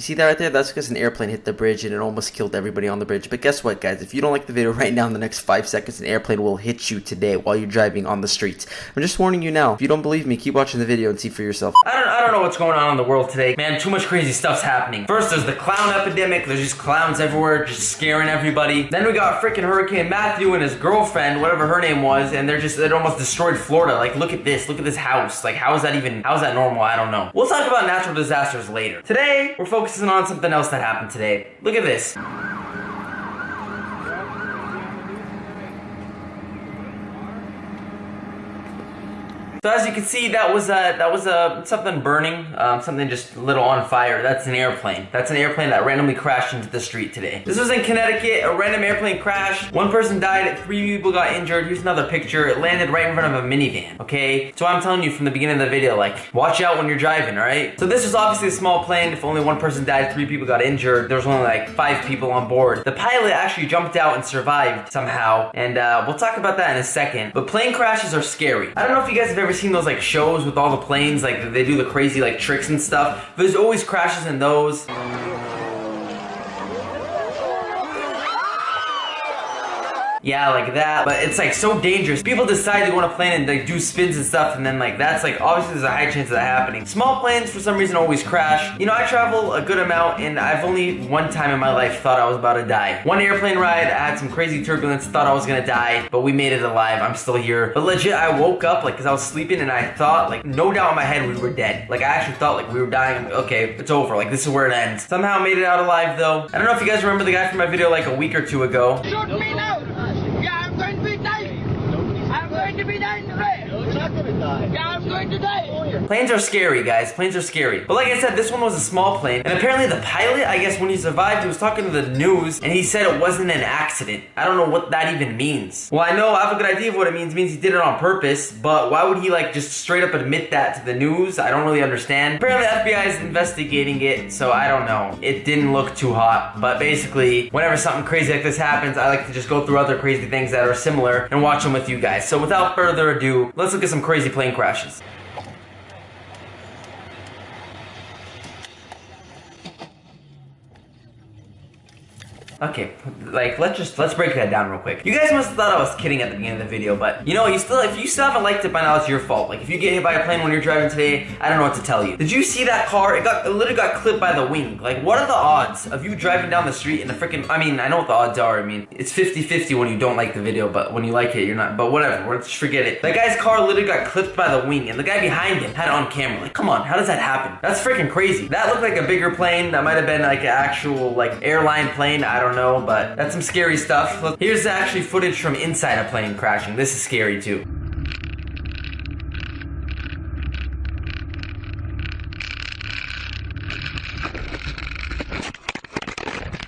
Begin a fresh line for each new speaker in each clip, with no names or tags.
See that right there? That's because an airplane hit the bridge and it almost killed everybody on the bridge. But guess what, guys? If you don't like the video right now, in the next 5 seconds, an airplane will hit you today while you're driving on the streets. I'm just warning you now. If you don't believe me, keep watching the video and see for yourself.
I don't know what's going on in the world today. Man, too much crazy stuff's happening. First, there's the clown epidemic. There's just clowns everywhere, just scaring everybody. Then we got freaking Hurricane Matthew and his girlfriend, whatever her name was, and it almost destroyed Florida. Like, look at this house. Like, how is that normal? I don't know. We'll talk about natural disasters later. Today, we're focusing on something else that happened today. Look at this. So as you can see, that was something burning, something just a little on fire. That's an airplane. That's an airplane that randomly crashed into the street today. This was in Connecticut. A random airplane crashed. One person died. 3 people got injured. Here's another picture. It landed right in front of a minivan. Okay, so I'm telling you from the beginning of the video, like, watch out when you're driving. All right. So this was obviously a small plane. If only one person died, 3 people got injured. There was only like 5 people on board. The pilot actually jumped out and survived somehow, and we'll talk about that in a second. But plane crashes are scary. I don't know if you guys have ever seen those like shows with all the planes, like they do the crazy like tricks and stuff. There's always crashes in those. Yeah, like that. But it's like so dangerous. People decide they want to plane and like do spins and stuff, and then like that's like obviously there's a high chance of that happening. Small planes for some reason always crash. You know, I travel a good amount, and I've only one time in my life thought I was about to die. One airplane ride, I had some crazy turbulence, thought I was gonna die, but we made it alive. I'm still here. But legit, I woke up like because I was sleeping, and I thought like no doubt in my head we were dead. Like I actually thought like we were dying. I'm like, okay, it's over. Like this is where it ends. Somehow made it out alive though. I don't know if you guys remember the guy from my video like a week or two ago.
Shoot me now! Yeah, I'm going to be dying! I'm going to be dying today! No, you're not going to die. Yeah, I'm going to die!
Planes are scary, guys. Planes are scary. But like I said, this one was a small plane. And apparently the pilot, I guess when he survived, he was talking to the news, and he said it wasn't an accident. I don't know what that even means. Well, I know I have a good idea of what it means. It means he did it on purpose, but why would he like just straight up admit that to the news? I don't really understand. Apparently the FBI is investigating it, so I don't know. It didn't look too hot, but basically, whenever something crazy like this happens, I like to just go through other crazy things that are similar and watch them with you guys. So without further ado, let's look at some crazy plane crashes. Okay, like let's break that down real quick. You guys must have thought I was kidding at the beginning of the video, but you know, if you still haven't liked it by now, it's your fault. Like if you get hit by a plane when you're driving today, I don't know what to tell you. Did you see that car? It literally got clipped by the wing. Like what are the odds of you driving down the street and the freaking, I mean, I know what the odds are. I mean, it's 50-50 when you don't like the video, but when you like it, you're not, but whatever, let's forget it. That guy's car literally got clipped by the wing, and the guy behind him had it on camera. Like, come on, how does that happen? That's freaking crazy. That looked like a bigger plane. That might have been like an actual like airline plane. I don't know, but that's some scary stuff. Here's actually footage from inside a plane crashing. This is scary too.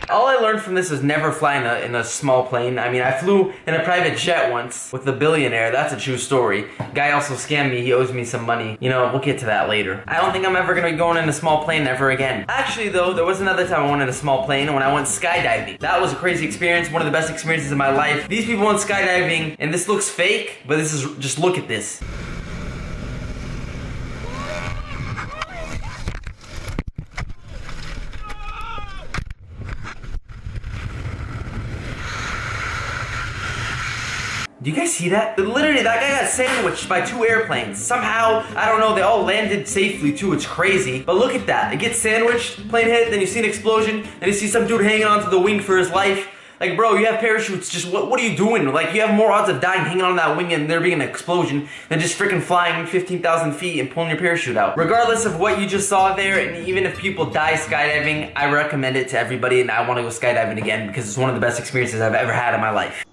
All I learned from this is never fly in a small plane. I mean, I flew in a private jet once with a billionaire. That's a true story. Guy also scammed me. He owes me some money. You know, we'll get to that later. I don't think I'm ever gonna be going in a small plane ever again. Actually, though, there was another time I went in a small plane when I went skydiving. That was a crazy experience. One of the best experiences of my life. These people went skydiving, and this looks fake, but this is, just look at this. Do you guys see that? Literally, that guy got sandwiched by 2 airplanes. Somehow, I don't know, they all landed safely too. It's crazy. But look at that. It gets sandwiched, plane hit, then you see an explosion, then you see some dude hanging onto the wing for his life. Like, bro, you have parachutes. Just what are you doing? Like, you have more odds of dying hanging on that wing and there being an explosion than just freaking flying 15,000 feet and pulling your parachute out. Regardless of what you just saw there, and even if people die skydiving, I recommend it to everybody, and I want to go skydiving again because it's one of the best experiences I've ever had in my life.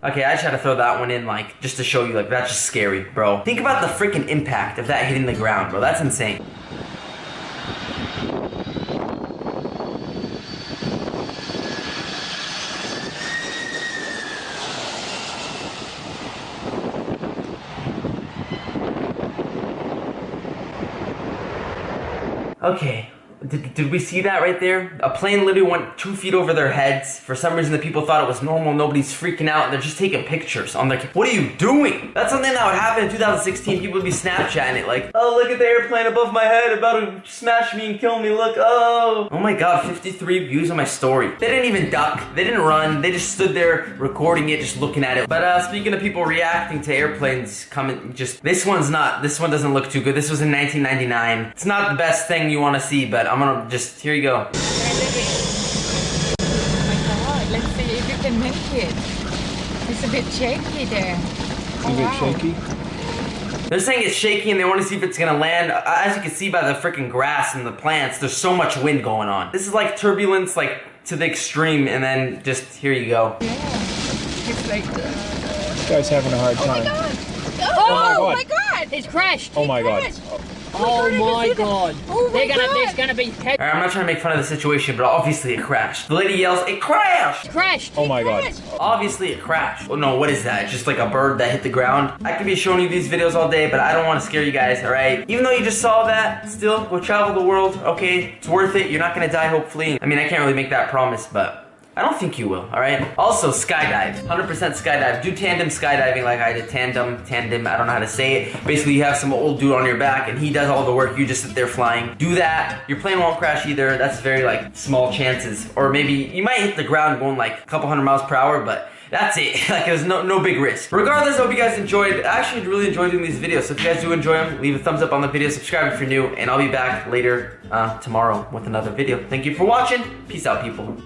Okay, I just had to throw that one in, like, just to show you, like, that's just scary, bro. Think about the freaking impact of that hitting the ground, bro. That's insane. Okay, Did we see that right there? A plane literally went 2 feet over their heads. For some reason, the people thought it was normal. Nobody's freaking out. And they're just taking pictures on their... What are you doing? That's something that would happen in 2016. People would be Snapchatting it like, oh, look at the airplane above my head about to smash me and kill me. Look, oh. Oh my God, 53 views on my story. They didn't even duck. They didn't run. They just stood there recording it, just looking at it. But speaking of people reacting to airplanes coming, this one doesn't look too good. This was in 1999. It's not the best thing you want to see, but I'm gonna just, here you go.
Oh my God, let's see if you can make it. It's a bit shaky there.
It's a bit shaky.
They're saying it's shaky and they want to see if it's gonna land. As you can see by the freaking grass and the plants, there's so much wind going on. This is like turbulence, like to the extreme, and then just, here you go.
Yeah, it's like
This guy's having a hard time.
Oh my God! It's crashed!
Oh my God.
Oh my God! There's gonna be
Alright, I'm not trying to make fun of the situation, but obviously it crashed. The lady yells, it crashed!
crashed!
Oh my God.
Obviously it crashed. Oh no, what is that? It's just like a bird that hit the ground. I could be showing you these videos all day, but I don't want to scare you guys, alright? Even though you just saw that, still, go travel the world, okay? It's worth it. You're not gonna die, hopefully. I mean, I can't really make that promise, but I don't think you will, alright? Also, skydive. 100% skydive. Do tandem skydiving like I did. Tandem, I don't know how to say it. Basically, you have some old dude on your back and he does all the work, you just sit there flying. Do that. Your plane won't crash either. That's very, like, small chances. Or maybe you might hit the ground going like a couple hundred miles per hour, but that's it. Like, there's no big risk. Regardless, I hope you guys enjoyed. I actually really enjoy doing these videos. So if you guys do enjoy them, leave a thumbs up on the video, subscribe if you're new, and I'll be back later tomorrow with another video. Thank you for watching. Peace out, people.